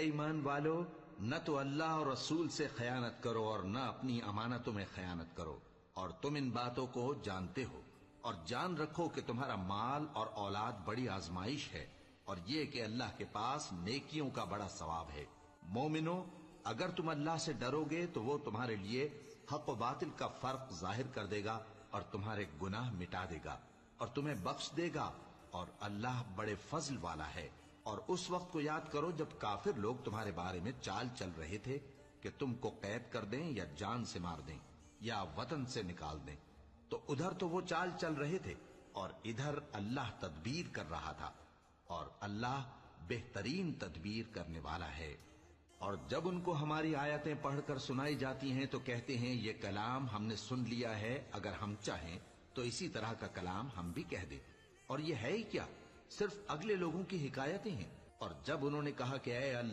ایمان والو نہ تو اللہ اور رسول سے خیانت کرو اور نہ اپنی امانتوں میں خیانت کرو، اور تم ان باتوں کو جانتے ہو، اور جان رکھو کہ تمہارا مال اور اولاد بڑی آزمائش ہے، اور یہ کہ اللہ کے پاس نیکیوں کا بڑا ثواب ہے۔ مومنو، اگر تم اللہ سے ڈرو گے تو وہ تمہارے لیے حق و باطل کا فرق ظاہر کر دے گا اور تمہارے گناہ مٹا دے گا اور تمہیں بخش دے گا، اور اللہ بڑے فضل والا ہے۔ اور اس وقت کو یاد کرو جب کافر لوگ تمہارے بارے میں چال چل رہے تھے کہ تم کو قید کر دیں یا جان سے مار دیں یا وطن سے نکال دیں، تو ادھر تو وہ چال چل رہے تھے اور ادھر اللہ تدبیر کر رہا تھا، اور اللہ بہترین تدبیر کرنے والا ہے۔ اور جب ان کو ہماری آیتیں پڑھ کر سنائی جاتی ہیں تو کہتے ہیں یہ کلام ہم نے سن لیا ہے، اگر ہم چاہیں تو اسی طرح کا کلام ہم بھی کہہ دیں، اور یہ ہے ہی کیا، صرف اگلے لوگوں کی حکایتیں ہیں۔ اور جب انہوں نے کہا کہ اے اللہ